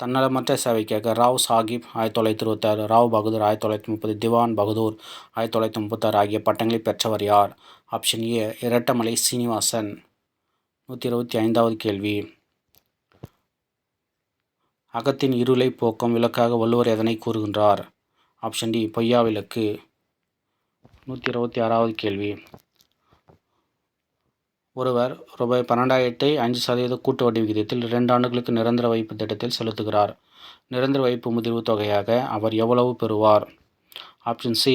தன்னலமற்ற சேவைக்காக ராவ் சாஹிப் 1926, ராவ் பகதூர் 1930, திவான் பகதூர் 1936 ஆகிய பட்டங்களை பெற்றவர் யார்? ஆப்ஷன் ஏ இரட்டமலை சீனிவாசன். 125வது கேள்வி, அகத்தின் இருளை போக்கும் விளக்காக வள்ளுவர் எதனை கூறுகின்றார்? ஆப்ஷன் டி பொய்யா விளக்கு. 126வது கேள்வி, ஒருவர் ரூபாய் 12,000 5% கூட்டு வட்டி விகிதத்தில் 2 ஆண்டுகளுக்கு நிரந்தர வைப்பு திட்டத்தில் செலுத்துகிறார். நிரந்தர வைப்பு முதிர்வு தொகையாக அவர் எவ்வளவு பெறுவார்? ஆப்ஷன் சி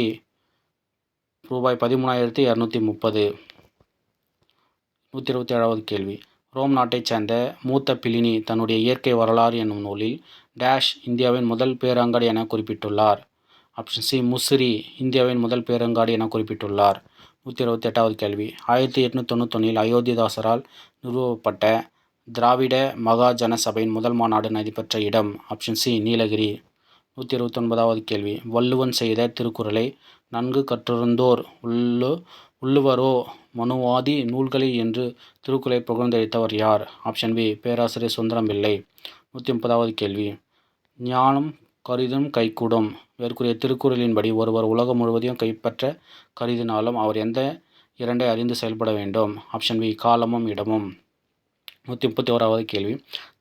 ரூபாய் 13,230. 127வது கேள்வி, ரோம் நாட்டைச் சேர்ந்த மூத்த பிளினி தன்னுடைய இயற்கை வரலாறு என்னும் நூலில் டேஷ் இந்தியாவின் முதல் பேரங்காடி என குறிப்பிட்டுள்ளார்? ஆப்ஷன் சி முசிறி இந்தியாவின் முதல் பேரங்காடி என குறிப்பிட்டுள்ளார். 128வது கேள்வி, 1891 அயோத்திதாசரால் நிறுவப்பட்ட திராவிட மகாஜன சபையின் முதல் மாநாடு நடைபெற்ற இடம்? Option C Nilgiri. 129வது கேள்வி, வள்ளுவன் செய்த திருக்குறளை நன்கு கற்றிருந்தோர் உள்ளுவரோ மனுவாதி நூல்களை என்று திருக்குறளை புகழ்ந்தளித்தவர் யார்? ஆப்ஷன் பி பேராசிரியர் சுந்தரம் பிள்ளை. 130வது கேள்வி, ஞானம் கருதும் கைகூடும் மேற்கூறிய திருக்குறளின்படி ஒருவர் உலகம் முழுவதையும் கைப்பற்ற கருதினாலும் அவர் எந்த இரண்டை அறிந்து செயல்பட வேண்டும்? ஆப்ஷன் பி காலமும் இடமும். 131வது கேள்வி,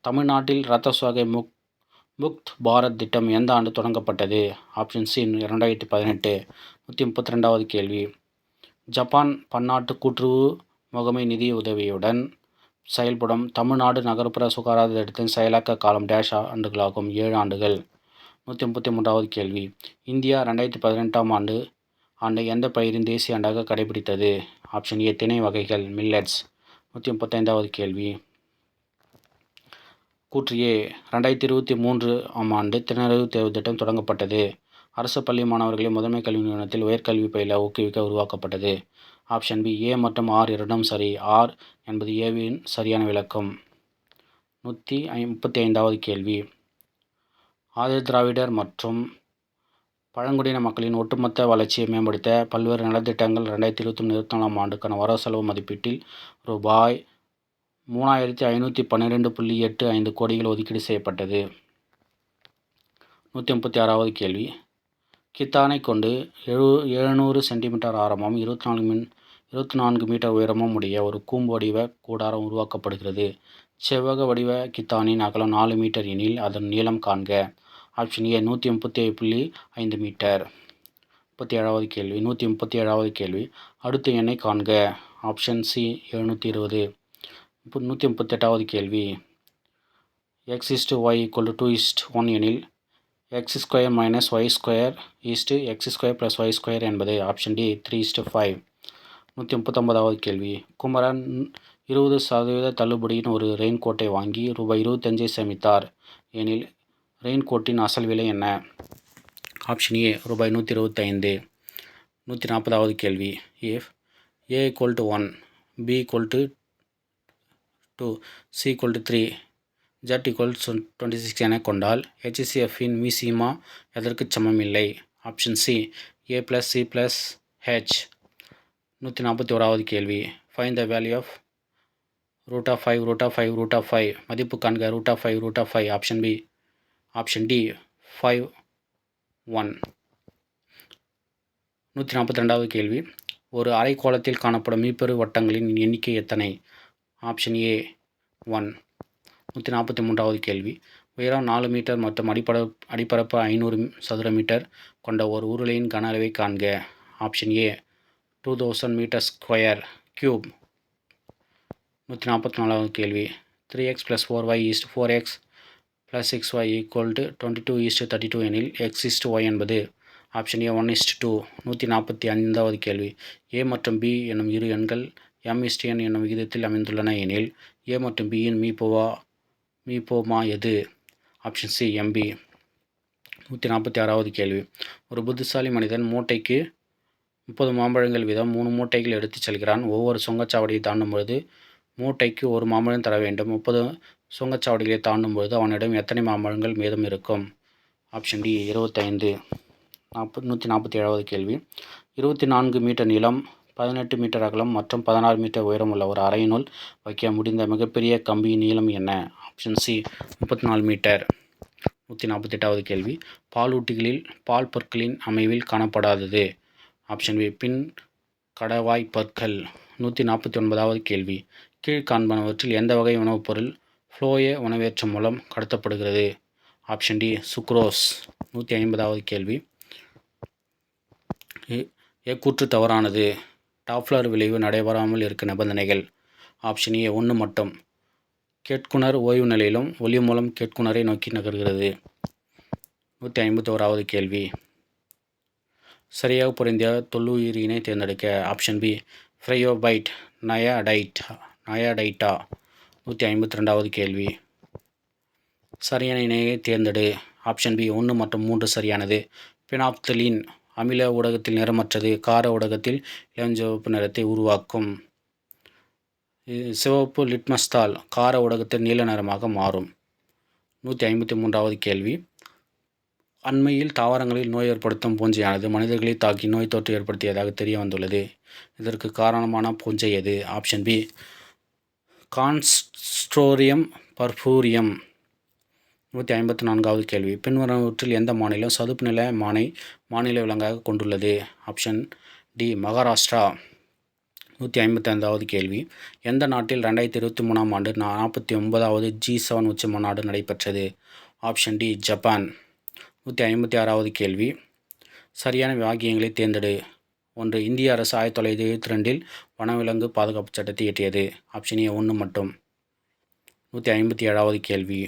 தமிழ்நாட்டில் இரத்த சோகை முக்த் பாரத் திட்டம் எந்த ஆண்டு தொடங்கப்பட்டது? Option C 2018. 132வது கேள்வி, ஜப்பான் பன்னாட்டு கூட்டுறவு முகமை நிதி உதவியுடன் செயல்படும் தமிழ்நாடு நகர்ப்புற சுகாதார திட்டத்தின் செயலாக்க காலம் டேஷ் ஆண்டுகளாகும்? 7 ஆண்டுகள். 133வது கேள்வி, இந்தியா 2018ஆம் ஆண்டு எந்த பயிரின் தேசிய ஆண்டாக கடைபிடித்தது? ஆப்ஷன் ஏ திணை வகைகள் மில்லட்ஸ். 135வது கேள்வி, கூற்று ஏ 2023ஆம் ஆண்டு திறனறிவு தேர்வு திட்டம் தொடங்கப்பட்டது. அரசு பள்ளி மாணவர்களை முதன்மை கல்வி நிறுவனத்தில் உயர்கல்வி பயில ஊக்குவிக்க உருவாக்கப்பட்டது. ஆப்ஷன் பி ஏ மற்றும் ஆர் இரண்டும் சரி. ஆர் என்பது ஏவின் சரியான விளக்கம். 135வது கேள்வி. ஆதி திராவிடர் மற்றும் பழங்குடியின மக்களின் ஒட்டுமொத்த வளர்ச்சியை மேம்படுத்த பல்வேறு நலத்திட்டங்கள் 2023-24 ஆண்டுக்கான வரவு செலவு மதிப்பீட்டில் ரூபாய் 3512.85 கோடிகள் ஒதுக்கீடு செய்யப்பட்டது. 136வது கேள்வி. கித்தானை கொண்டு 700 சென்டிமீட்டர் ஆரமும் 24 மீட்டர் உயரமும் உடைய ஒரு கூம்பு வடிவ கூடாரம் உருவாக்கப்படுகிறது. செவ்வக வடிவ கித்தானின் அகலம் 4 மீட்டர் எனில் அதன் நீளம் காண்க. ஆப்ஷன் ஏ 137.5 மீட்டர். 37வது கேள்வி. 137வது கேள்வி. அடுத்த எண்ணை காண்க. Option C 720. 138வது கேள்வி. x/y = 2:1 எனில் x² - y² x² + y² என்பது. Option D 3:5. 139வது கேள்வி. குமரன் 20% தள்ளுபடியின் ஒரு ரெயின்கோட்டை வாங்கி ரூபாய் 25 சேமித்தார் எனில் ரெயின்கோட்டின் அசல் விலை என்ன? ஆப்ஷன் ஏ ரூபாய் 125. 140வது கேள்வி. If a = 1, b = 2, c = 3, z = 26 என கொண்டால் HCFஇன் மீசிமா எதற்கு சமம் இல்லை? Option C a + c + h. 141வது கேள்வி. ஃபைண்ட் த வேல்யூ ஆஃப் √5 மதிப்பு காண்க. √5 ஆப்ஷன் பி. Option D 5, 1. 142வது கேள்வி. ஒரு அரைக்கோளத்தில் காணப்படும் மீப்பெரு வட்டங்களின் எண்ணிக்கை எத்தனை? Option A 1. 143வது கேள்வி. உயரம் 4 மீட்டர் மற்றும் அடிப்பரப்பு 500 சதுர மீட்டர் கொண்ட ஒரு உருளையின் கன அளவை காண்க. Option A 2000 metre square cube. 144வது கேள்வி. 3x + 4y = 4x + 6y = 22:32 எனில் x/y என்பது. Option A 1:2. 145வது கேள்வி. a மற்றும் b என்னும் இரு எண்கள் m/n என்னும் விகிதத்தில் அமைந்துள்ளன எனில் a மற்றும் b யின் மீப்போமா எது? Option C mb. 146வது கேள்வி. ஒரு புத்திசாலி மனிதன் மூட்டைக்கு 30 மாம்பழங்கள் வீதம் 3 மூட்டைகள் எடுத்துச் செல்கிறான். ஒவ்வொரு சுங்கச்சாவடியை தாண்டும் பொழுது மூட்டைக்கு ஒரு மாம்பழம் தர வேண்டும். 30 சுங்கச்சாவடிகளை தாண்டும் பொழுது அவனிடம் எத்தனை மாம்பழங்கள் மீதம் இருக்கும்? Option D 25. 147வது கேள்வி. 24 மீட்டர் நீளம், 18 மீட்டர் அகலம் மற்றும் 16 மீட்டர் உயரம் உள்ள ஒரு அறையினுள் வைக்க முடிந்த மிகப்பெரிய கம்பியின் நீளம் என்ன? Option C 34 metre. 148வது கேள்வி. பாலூட்டிகளில் பால் பற்களின் அமைவில் காணப்படாதது. ஆப்ஷன் பி பின் கடவாய் பற்கள். 149வது கேள்வி. கீழ்காண்பனவற்றில் எந்த வகை உணவுப் பொருள் ஃப்ளோய உணவேற்றம் மூலம் கடத்தப்படுகிறது? Option D sucrose. 150வது கேள்வி. எக்கூற்று தவறானது. டாப்ளர் விளைவு நடைபெறாமல் இருக்க நிபந்தனைகள். ஆப்ஷன் ஏ 1 மட்டும். கேட்குணர் ஓய்வு நிலையிலும் ஒலி மூலம் கேட்குணரை நோக்கி நகர்கிறது. 151வது கேள்வி. சரியாக பொருந்திய தொல்லுயிரினை தேர்ந்தெடுக்க. Option B ஃப்ரையோபைட் நயாடைட்டா. 152வது கேள்வி. சரியான இணையை தேர்ந்தெடு. ஆப்ஷன் பி 1 மற்றும் 3 சரியானது. பினாப்தலீன் அமில ஊடகத்தில் நிறமற்றது. கார ஊடகத்தில் இளஞ்சிவப்பு நிறத்தை உருவாக்கும். சிவப்பு லிட்மஸ் தாள் கார ஊடகத்தில் நீல நிறமாக மாறும். 153வது கேள்வி. அண்மையில் தாவரங்களில் நோய் ஏற்படுத்தும் பூஞ்சையானது மனிதர்களை தாக்கி நோய் தொற்று ஏற்படுத்தியதாக தெரிய வந்துள்ளது. இதற்கு காரணமான பூஞ்சை எது? Option B கான்ஸ்ட்ரோரியம் பர்பூரியம். 154வது கேள்வி. பின்வருவனவற்றில் எந்த மாநிலம் சதுப்பு நில மானை மாநில விலங்காக கொண்டுள்ளது? Option D Maharashtra. 155வது கேள்வி. எந்த நாட்டில் 2023ஆம் ஆண்டு 49வது G7 உச்சி மாநாடு நடைபெற்றது? Option D Japan. 156வது கேள்வி. சரியான வாக்கியங்களை தேர்ந்தெடு. 1. இந்திய அரசு 1972இல் வனவிலங்கு பாதுகாப்பு சட்டத்தை இயற்றியது. ஆப்ஷன் ஏ 1 மட்டும். 157வது கேள்வி.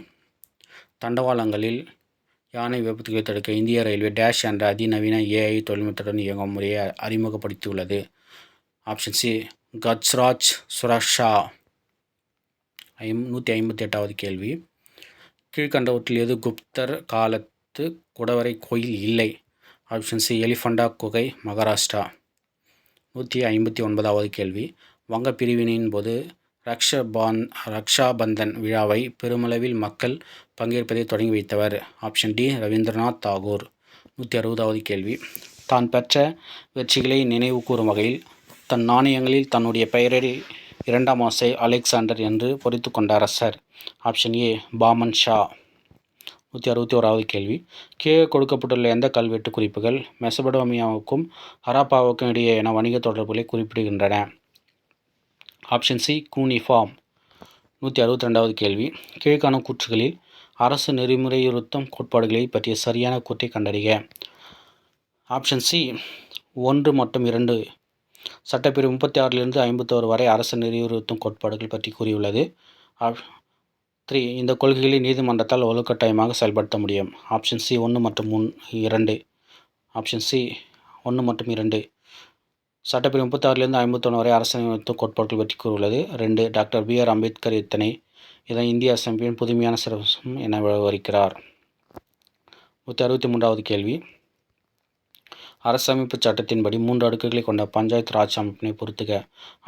தண்டவாளங்களில் யானை விபத்துகளை தடுக்க இந்திய ரயில்வே டேஷ் என்ற அதிநவீன AI தொழில்நுட்பத்துடன் இயங்கும் முறையை அறிமுகப்படுத்தியுள்ளது. Option C Gajraj Suraksha. 158வது கேள்வி. கீழ்கண்டவற்றில் எது குப்தர் காலத்து குடவரை கோயில் இல்லை? ஆப்ஷன் சி எலிஃபண்டா குகை மகாராஷ்டிரா. 159வது கேள்வி. வங்க பிரிவினையின் போது ரக்ஷாபந்தன் விழாவை பெருமளவில் மக்கள் பங்கேற்பதை தொடங்கி வைத்தவர். Option D Rabindranath Tagore. 160வது கேள்வி. தான் பெற்ற வெற்றிகளை நினைவு கூறும் வகையில் தன் நாணயங்களில் தன்னுடைய பெயரை 2ஆம் ஆசை அலெக்சாண்டர் என்று பொறித்து கொண்ட அரசர். Option A Pamban Shah. 161வது கேள்வி. கீழே கொடுக்கப்பட்டுள்ள எந்த கல்வெட்டு குறிப்புகள் மெசபடோமியாவுக்கும் ஹராப்பாவுக்கும் இடையேயான வணிக தொடர்புகளை குறிப்பிடுகின்றன? Option C கூனிஃபார்ம். 162வது கேள்வி. கீழ்காணும் கூற்றுகளில் அரசு நெறிமுறையுறுத்தும் கோட்பாடுகளை பற்றிய சரியான கூற்றை கண்டறிக. ஆப்ஷன் சி 1 மற்றும் 2 சட்டப்பிரிவு 36 51 வரை அரசு நெறியுறுத்தும் கோட்பாடுகள் பற்றி கூறியுள்ளது. 3 இந்த கொள்கைகளை நீதிமன்றத்தால் வலுக்கட்டாயமாக செயல்படுத்த முடியும். ஆப்ஷன் சி 1 மற்றும் 2. ஆப்ஷன் சி 1 மற்றும் 2 சட்டப்பிரிவு 36 51 வரை அரசு நெறியுறுத்தும் கோட்பாடுகள் பற்றி கூறியுள்ளது. 2 டாக்டர் B.R. அம்பேத்கர் இதனை இந்திய அரசமைப்பின் புதுமையான சிறப்பு என விவரிக்கிறார். 163வது கேள்வி. அரசமைப்பு சட்டத்தின்படி 3 அடுக்குகளை கொண்ட பஞ்சாயத்து ராஜ் அமைப்பினை பொறுத்துக.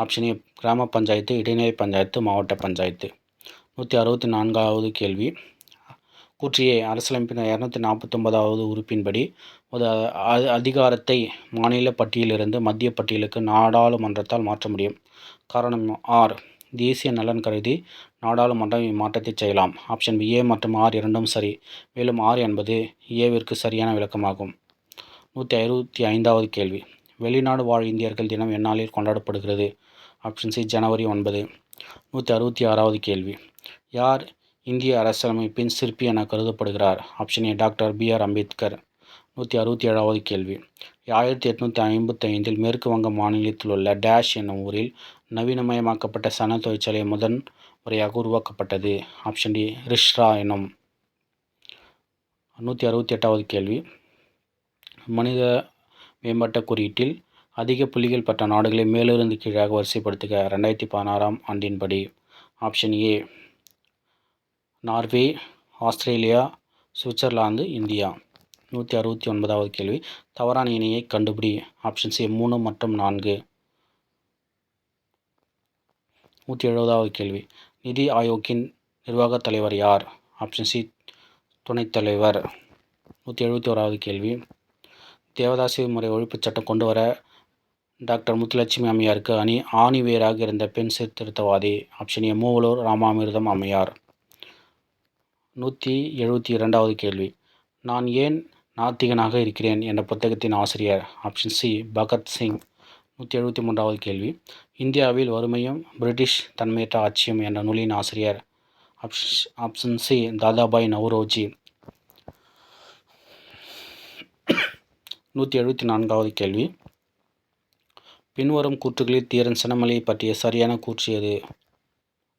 ஆப்ஷன் ஏ கிராம பஞ்சாயத்து, இடைநிலை பஞ்சாயத்து, மாவட்ட பஞ்சாயத்து. 164வது கேள்வி. கூற்று ஏ அரசியலமைப்பின் 249வது உறுப்பின்படி ஒரு அதிகாரத்தை மாநில பட்டியலிருந்து மத்திய பட்டியலுக்கு நாடாளுமன்றத்தால் மாற்ற முடியும். காரணம் ஆர். தேசிய நலன் கருதி நாடாளுமன்றம் இம்மாற்றத்தை செய்யலாம். ஆப்ஷன் ஏ மற்றும் ஆர் இரண்டும் சரி. மேலும் ஆர் என்பது ஏவிற்கு சரியான விளக்கமாகும். 165வது கேள்வி. வெளிநாடு வாழ் இந்தியர்கள் தினம் எந்நாளில் கொண்டாடப்படுகிறது? ஆப்ஷன் சி ஜனவரி 9. 166வது கேள்வி. யார் இந்திய அரசியலமைப்பின் சிற்பி என கருதப்படுகிறார்? Option A doctor B.R. Ambedkar. 167வது கேள்வி. 1855 மேற்கு வங்க மாநிலத்தில் உள்ள டேஷ் என்னும் ஊரில் நவீனமயமாக்கப்பட்ட சணல் தொழிற்சாலை முதன் முறையாக உருவாக்கப்பட்டது. ஆப்ஷன் டி ரிஷ்ரா எனும். 168வது கேள்வி. மனித மேம்பாட்டு குறியீட்டில் அதிக புள்ளிகள் பெற்ற நாடுகளை மேலிருந்து கீழாக வரிசைப்படுத்துக. 2016ஆம் ஆண்டின்படி. Option A Norway, Australia, Switzerland, India. 169வது கேள்வி. தவறான இணையை கண்டுபிடி. ஆப்ஷன் சி 3 மற்றும் 4. 170வது கேள்வி. நிதி ஆயோக்கின் நிர்வாகத் தலைவர் யார்? ஆப்ஷன் சி துணைத் தலைவர். 171வது கேள்வி. தேவதாசி முறை ஒழிப்புச் சட்டம் கொண்டு வர டாக்டர் முத்துலட்சுமி அம்மையாருக்கு ஆணிவேராக இருந்த பெண் சீர்திருத்தவாதி. ஆப்ஷன் ஏ மூவலூர் ராமாமிர்தம் அம்மையார். 172வது கேள்வி. நான் ஏன் நாத்திகனாக இருக்கிறேன் என்ற புத்தகத்தின் ஆசிரியர். Option C Bhagat Singh. 173வது கேள்வி. இந்தியாவில் வறுமையும் பிரிட்டிஷ் தன்மையற்ற ஆட்சியும் என்ற நூலின் ஆசிரியர். Option C Dadabhai Naoroji. 174வது கேள்வி. பின்வரும் கூற்றுகளில் தீரன் சின்னமலையை பற்றிய சரியான கூற்று எது?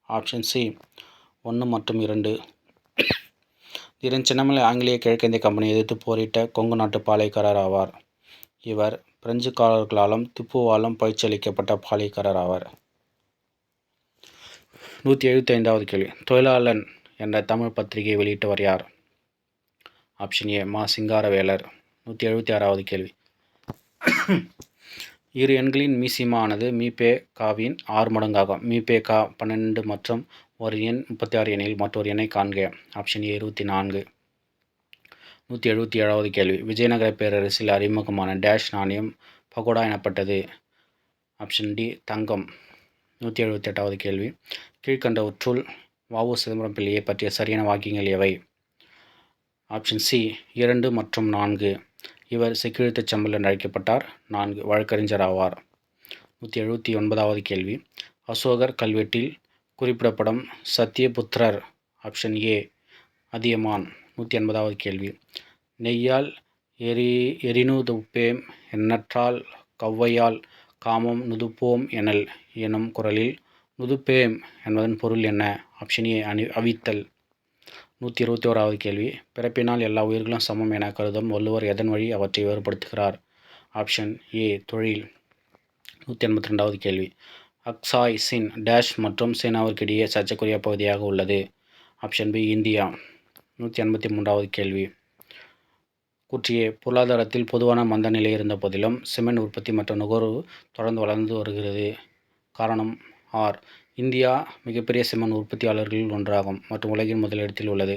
ஆப்ஷன் சி 1 மற்றும் 2. தீரன் சின்னமலை ஆங்கிலேய கிழக்கிந்திய கம்பெனியை எதிர்த்து போரிட்ட கொங்கு நாட்டு பாளையக்காரர் ஆவார். இவர் பிரெஞ்சுக்காரர்களாலும் திப்புவாலும் பயிற்சியளிக்கப்பட்ட பாளையக்காரர் ஆவார். 175வது கேள்வி. தொழிலாளன் என்ற தமிழ் பத்திரிகையை வெளியிட்டவர் யார்? ஆப்ஷன் ஏ மா சிங்காரவேலர். 176வது கேள்வி. இரு எண்களின் மீசிமா ஆனது மீபே காவின் 6 மடங்காகும். மீபே கா 12 மற்றும் ஒரு எண் 36 எனில் மற்றொரு எண்ணை காண்க. ஆப்ஷன் ஏ 24. 177வது கேள்வி. விஜயநகர பேரரசில் அறிமுகமான டேஷ் நாணயம் பகோடா எனப்பட்டது? ஆப்ஷன் டி தங்கம். 178வது கேள்வி. கீழ்கண்டவற்றுள் வ.உ. சிதம்பரம் பிள்ளையை பற்றிய சரியான வாக்கியங்கள் எவை? ஆப்ஷன் சி 2 மற்றும் 4. இவர் செக்கிழுத்துச் செம்மல் என்று அழைக்கப்பட்டார். 4 வழக்கறிஞர் ஆவார். 179வது கேள்வி. அசோகர் கல்வெட்டில் குறிப்பிடப்படும் சத்தியபுத்திரர். Option A Athiyaman. 180வது கேள்வி. நெய்யால் எரிநுதுப்பேம் எண்ணற்றால் கவ்வையால் காமம் நுதுப்போம் எனல் எனும் குறளில் நுதுப்பேம் என்பதன் பொருள் என்ன? Option A அவித்தல். 121வது கேள்வி. பிறப்பினால் எல்லா உயிர்களும் சமம் என கருதும் வள்ளுவர் எதன் வழி அவற்றை வேறுபடுத்துகிறார்? ஆப்ஷன் ஏ தொழில். 182வது கேள்வி. அக்சாய் சின் டேஷ் மற்றும் சீனாவிற்கிடையே சர்ச்சைக்குரிய பகுதியாக உள்ளது? Option B India. 183வது கேள்வி. கூற்று ஏ பொருளாதாரத்தில் பொதுவான மந்த நிலை இருந்த போதிலும் சிமெண்ட் உற்பத்தி மற்றும் நுகர்வு தொடர்ந்து வளர்ந்து வருகிறது. காரணம் ஆர். இந்தியா மிகப்பெரிய செம்மண் உற்பத்தியாளர்களில் ஒன்றாகும் மற்றும் உலகின் முதலிடத்தில் உள்ளது.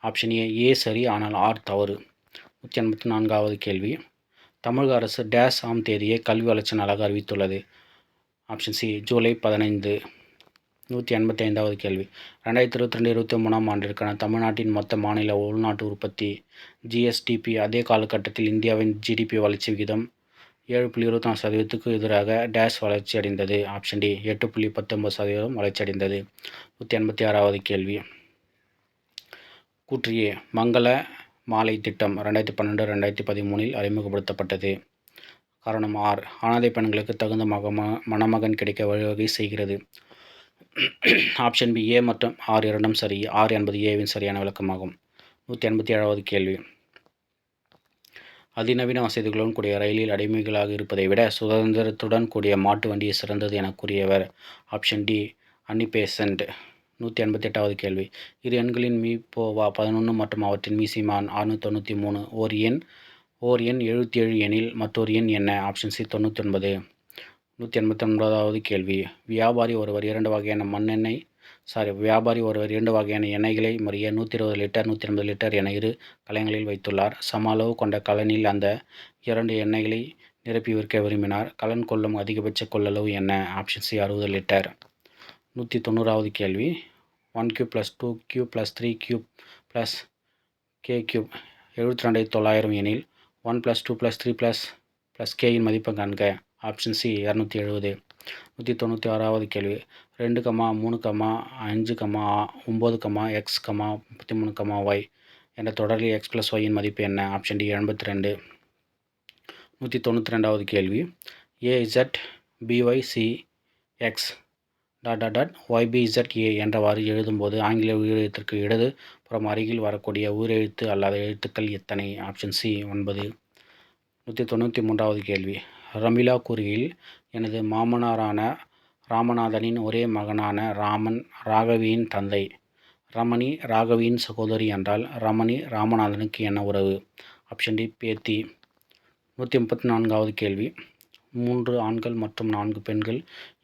ஆப்ஷன் ஏ சரி, ஆனால் ஆர் தவறு. 184வது கேள்வி. தமிழக அரசு டேஸ் ஆம் தேதியை கல்வி வளர்ச்சி நாளாக அறிவித்துள்ளது. Option C July 15. 185வது கேள்வி. 2022-23 ஆண்டிற்கான தமிழ்நாட்டின் மொத்த மாநில உள்நாட்டு உற்பத்தி ஜிஎஸ்டிபி அதே காலகட்டத்தில் இந்தியாவின் ஜிடிபி வளர்ச்சி விகிதம் 7.24% எதிராக டேஸ் வளர்ச்சி அடைந்தது. ஆப்ஷன் டி 8.19% வளர்ச்சி அடைந்தது. 186வது கேள்வி. கூற்று ஏ மங்கள மாலை திட்டம் 2012-2013 அறிமுகப்படுத்தப்பட்டது. காரணம் ஆர் அனாதை பெண்களுக்கு தகுந்த மணமகன் கிடைக்க வழிவகை செய்கிறது. ஆப்ஷன் பி ஏ மற்றும் ஆர் இரண்டும் சரி. ஆர் என்பது ஏவின் சரியான விளக்கமாகும். 187வது கேள்வி. அதிநவீன வசதிகளுடன் கூடிய ரயிலில் அடிமைகளாக இருப்பதை விட சுதந்திரத்துடன் கூடிய மாட்டு வண்டியை சிறந்தது என கூறியவர். ஆப்ஷன் டி அன்னி பெசன்ட். 188வது கேள்வி. இரு எண்களின் மீபோவா 11 மற்றும் அவற்றின் மீசிமான் 693 ஓர் எண் 77 எனில் மற்றொரு எண் என்ன? Option C 99. 189வது கேள்வி. வியாபாரி ஒருவர் இரண்டு வகையான எண்ணெய்களை முறையே 120 லிட்டர் 180 லிட்டர் என இரு கலங்களில் வைத்துள்ளார். சம அளவு கொண்ட கலனில் அந்த இரண்டு எண்ணெய்களை நிரப்பி விற்க விரும்பினார். கலன் கொள்ளும் அதிகபட்ச கொள்ளளவு என்ன? Option C 60 litre. 190வது கேள்வி. 1³ + 2³ + 3³ + k³ 72900 எனில் 1 + 2 + 3 + k இன் மதிப்பை காண்க. Option C 270. 196வது கேள்வி. 2, 3, 5, 9, x, 33, y என்ற தொடரில் x + y இன் மதிப்பு என்ன? Option D 82. 192வது கேள்வி. az by cx ... ybza என்றவாறு எழுதும்போது ஆங்கில உயிரெழுத்திற்கு இடது புறம் அருகில் வரக்கூடிய உயிரெழுத்து அல்லாத எழுத்துக்கள் எத்தனை? Option C 9. 193வது கேள்வி. ரமீலா கூறுகையில், எனது மாமனாரான ராமநாதனின் ஒரே மகனான ராமன் ராகவியின் தந்தை. ரமணி ராகவியின் சகோதரி என்றால் ரமணி ராமநாதனுக்கு என்ன உறவு? ஆப்ஷன் டி பேத்தி. 134வது கேள்வி. 3 ஆண்கள் மற்றும் 4 பெண்கள்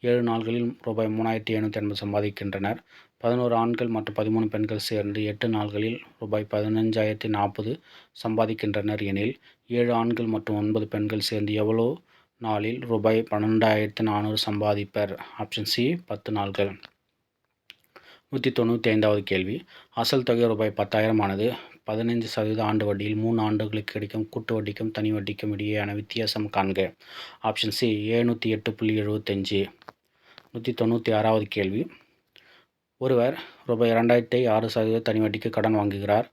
7 நாள்களில் ரூபாய் 3780 சம்பாதிக்கின்றனர். 11 ஆண்கள் மற்றும் 13 பெண்கள் சேர்ந்து 8 நாள்களில் ரூபாய் 15,040 சம்பாதிக்கின்றனர் எனில் 7 ஆண்கள் மற்றும் 9 பெண்கள் சேர்ந்து எவ்வளவு நாளில் ரூபாய் 12,400 சம்பாதிப்பர்? ஆப்ஷன் சி 10 நாள்கள். 195வது கேள்வி. அசல் தொகை ரூபாய் 10,000 ஆனது 15% ஆண்டு வட்டியில் 3 ஆண்டுகளுக்கு கிடைக்கும் கூட்டு வட்டிக்கும் தனி வட்டிக்கும் இடையேயான வித்தியாசம் காண்க. Option C 708.75. 196வது கேள்வி. ஒருவர் ரூபாய் 2,000 6% தனி வட்டிக்கு கடன் வாங்குகிறார்.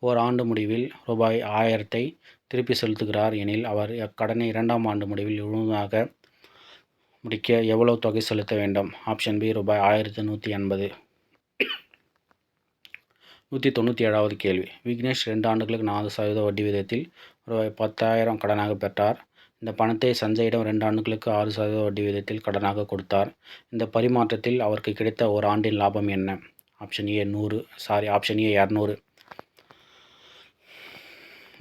ஓராண்டு முடிவில் ரூபாய் 1,000 திருப்பி செலுத்துகிறார் எனில் அவர் அக்கடனை 2ஆம் ஆண்டு முடிவில் முழுமையாக முடிக்க எவ்வளவு தொகை செலுத்த வேண்டும்? ஆப்ஷன் பி ரூபாய் 1,180. 197வது கேள்வி. விக்னேஷ் 2 ஆண்டுகளுக்கு 4% வட்டி விகிதத்தில் ரூபாய் 10,000 கடனாக பெற்றார். இந்த பணத்தை சஞ்சயிடம் 2 ஆண்டுகளுக்கு 6% வட்டி விகிதத்தில் கடனாக கொடுத்தார். இந்த பரிமாற்றத்தில் அவருக்கு கிடைத்த ஒரு ஆண்டின் லாபம் என்ன? Option A 200.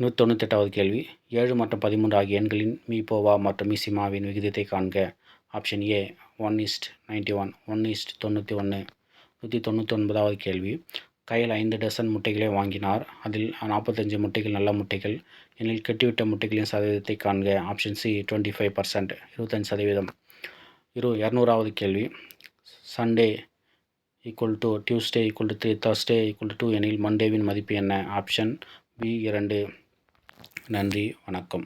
198வது கேள்வி. 7 மற்றும் 13 ஆகிய எண்களின் மீபோவா மற்றும் மீசிமாவின் விகிதத்தை காண்க. ஆப்ஷன் ஏ 1:91, 1:91. 199வது கேள்வி. கையில் 5 டசன் முட்டைகளை வாங்கினார். அதில் 45 முட்டைகள் நல்ல முட்டைகள் எனில் கெட்டுவிட்ட முட்டைகளின் சதவீதத்தை காண்க. Option C 25%, 25%. 200வது கேள்வி. சண்டே = டியூஸ்டே = 3, தர்ஸ்டே = 2 எனில் மண்டேவின் மதிப்பு என்ன? Option B 2. நன்றி, வணக்கம்.